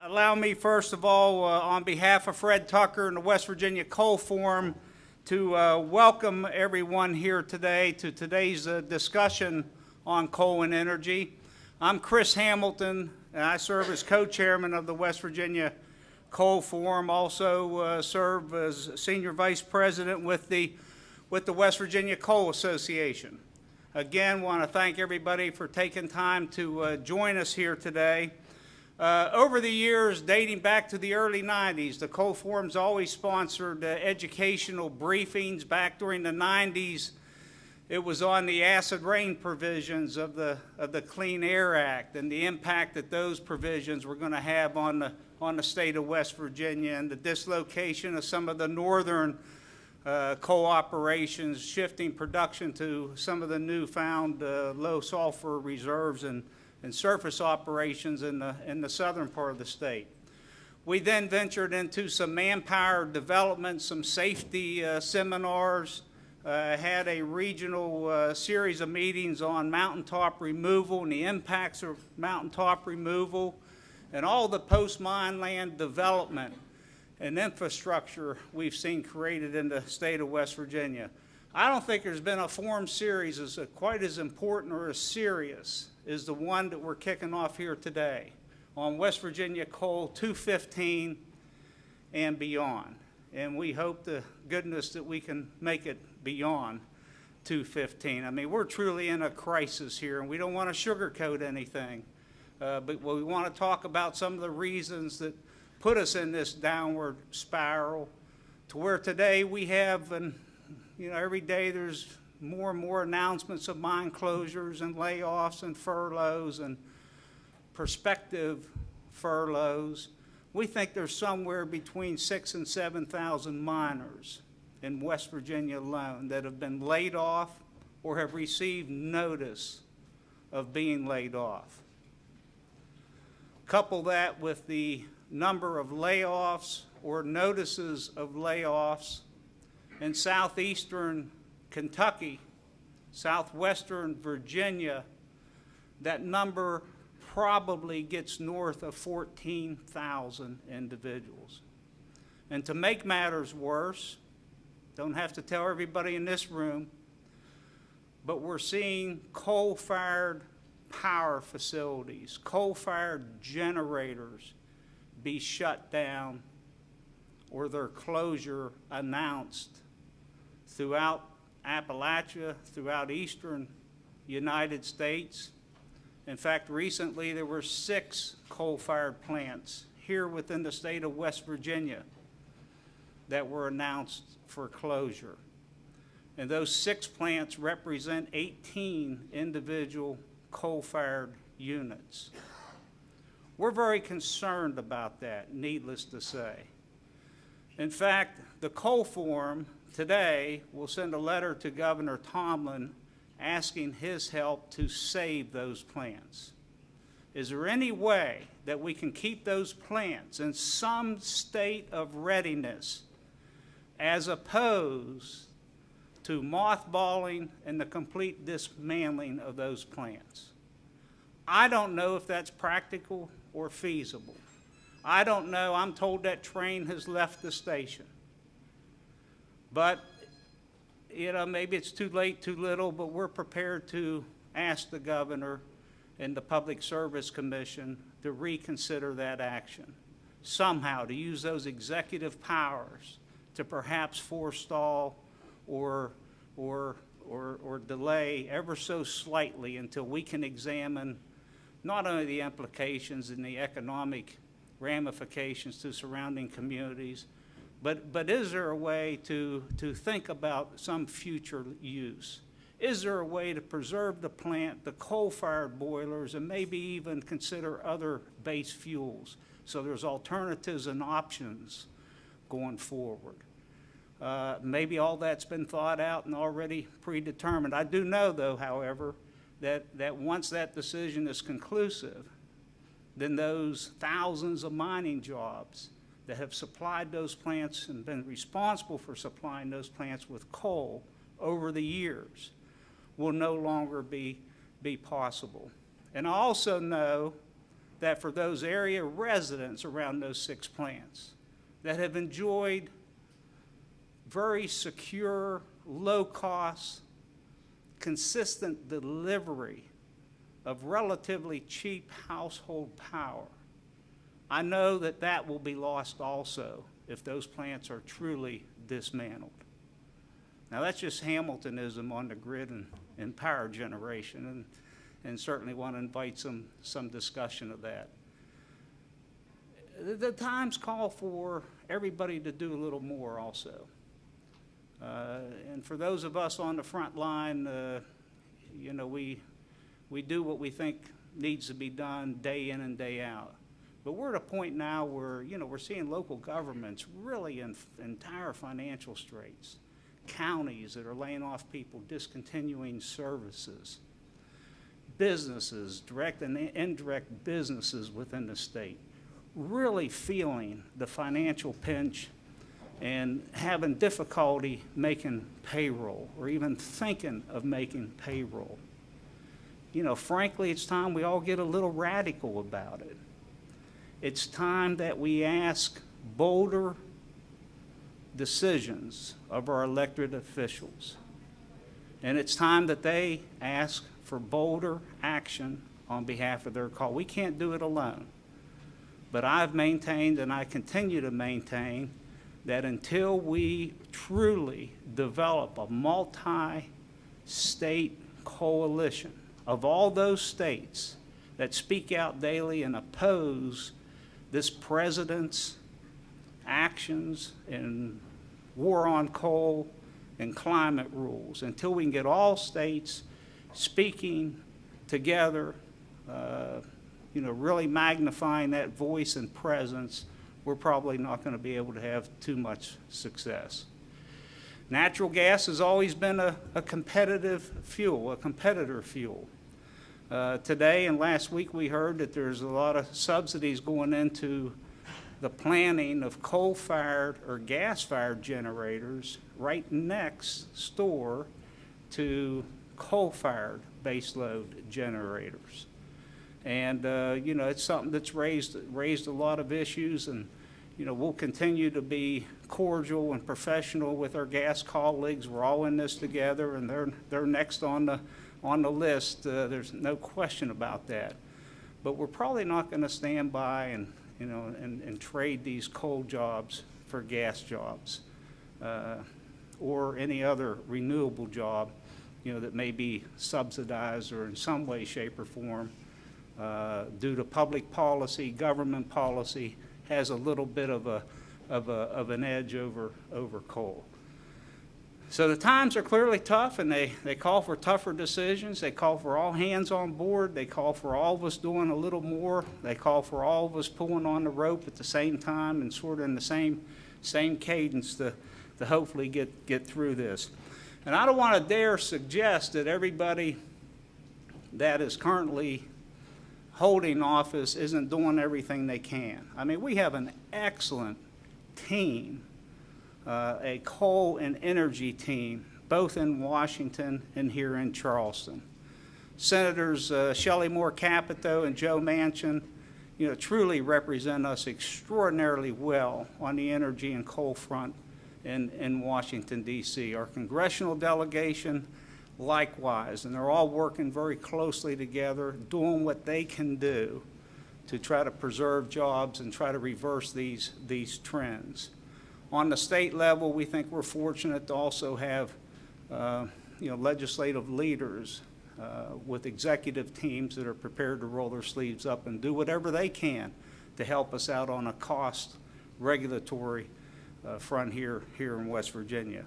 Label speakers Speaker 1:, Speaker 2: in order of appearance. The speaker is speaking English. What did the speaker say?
Speaker 1: Allow me, first of all, on behalf of Fred Tucker and the West Virginia Coal Forum, to welcome everyone here today to today's discussion on coal and energy. I'm Chris Hamilton, and I serve as co-chairman of the West Virginia Coal Forum. Also serve as senior vice president with the West Virginia Coal Association. Again, want to thank everybody for taking time to join us here today. Over the years, dating back to the early 90s, the Coal Forum's always sponsored educational briefings. Back during the 90s, it was on the acid rain provisions of the Clean Air Act and the impact that those provisions were going to have on the state of West Virginia, and the dislocation of some of the northern coal operations, shifting production to some of the newfound low sulfur reserves and surface operations in the southern part of the state. We then ventured into some manpower development, some safety seminars, had a regional series of meetings on mountaintop removal and the impacts of mountaintop removal, and all the post-mine land development and infrastructure we've seen created in the state of West Virginia. I don't think there's been a forum series as quite as important or as serious is the one that we're kicking off here today on West Virginia Coal 215 and beyond. And we hope to goodness that we can make it beyond 215. I mean, we're truly in a crisis here, and we don't want to sugarcoat anything. But we want to talk about some of the reasons that put us in this downward spiral to where today we have, and every day there's more and more announcements of mine closures and layoffs and furloughs and prospective furloughs. We think there's somewhere between 6,000 and 7,000 miners in West Virginia alone that have been laid off or have received notice of being laid off. Couple that with the number of layoffs or notices of layoffs in southeastern Kentucky, southwestern Virginia, that number probably gets north of 14,000 individuals. And to make matters worse, don't have to tell everybody in this room, but we're seeing coal-fired power facilities, coal-fired generators be shut down or their closure announced throughout Appalachia, throughout eastern United States. In fact, recently there were 6 coal-fired plants here within the state of West Virginia that were announced for closure. And those 6 plants represent 18 individual coal-fired units. We're very concerned about that, needless to say. In fact, the Coal Forum today will send a letter to Governor Tomlin asking his help to save those plants. Is there any way that we can keep those plants in some state of readiness as opposed to mothballing and the complete dismantling of those plants? I don't know if that's practical or feasible. I don't know. I'm told that train has left the station. But, maybe it's too late, too little, but we're prepared to ask the governor and the Public Service Commission to reconsider that action. Somehow to use those executive powers to perhaps forestall or delay ever so slightly until we can examine not only the implications and the economic ramifications to surrounding communities, but is there a way to think about some future use? Is there a way to preserve the plant, the coal-fired boilers, and maybe even consider other base fuels so there's alternatives and options going forward? Maybe all that's been thought out and already predetermined. I do know, though, however, that once that decision is conclusive, then those thousands of mining jobs that have supplied those plants and been responsible for supplying those plants with coal over the years will no longer be possible. And I also know that for those area residents around those 6 plants that have enjoyed very secure, low-cost, consistent delivery of relatively cheap household power, I know that that will be lost also if those plants are truly dismantled. Now, that's just Hamiltonism on the grid and power generation, and certainly want to invite some discussion of that. The times call for everybody to do a little more also. And for those of us on the front line, you know, we do what we think needs to be done day in and day out. But we're at a point now where, you know, we're seeing local governments really in entire financial straits. Counties that are laying off people, discontinuing services. Businesses, direct and indirect businesses within the state, really feeling the financial pinch and having difficulty making payroll or even thinking of making payroll. You know, frankly, it's time we all get a little radical about it. It's time that we ask bolder decisions of our elected officials. And it's time that they ask for bolder action on behalf of their call. We can't do it alone. But I've maintained, and I continue to maintain, that until we truly develop a multi-state coalition of all those states that speak out daily and oppose this president's actions and war on coal and climate rules, until we can get all states speaking together, you know, really magnifying that voice and presence, we're probably not going to be able to have too much success. Natural gas has always been a competitive fuel, a competitor fuel. Today and last week we heard that there's a lot of subsidies going into the planning of coal-fired or gas-fired generators right next door to coal-fired baseload generators. And, you know, it's something that's raised a lot of issues, and, you know, we'll continue to be cordial and professional with our gas colleagues. We're all in this together, and they're next on the list. There's no question about that. But we're probably not going to stand by and, you know, and trade these coal jobs for gas jobs or any other renewable job, you know, that may be subsidized or in some way, shape, or form due to public policy, government policy, has a little bit of an edge over coal. So the times are clearly tough, and they call for tougher decisions. They call for all hands on board. They call for all of us doing a little more. They call for all of us pulling on the rope at the same time and sort of in the same cadence to hopefully get through this. And I don't want to dare suggest that everybody that is currently holding office isn't doing everything they can. I mean, we have an excellent team, a coal and energy team, both in Washington and here in Charleston. Senators Shelley Moore Capito and Joe Manchin, you know, truly represent us extraordinarily well on the energy and coal front in Washington, D.C. Our congressional delegation, likewise, and they're all working very closely together, doing what they can do to try to preserve jobs and try to reverse these trends. On the state level, we think we're fortunate to also have you know, legislative leaders with executive teams that are prepared to roll their sleeves up and do whatever they can to help us out on a cost regulatory front here in West Virginia.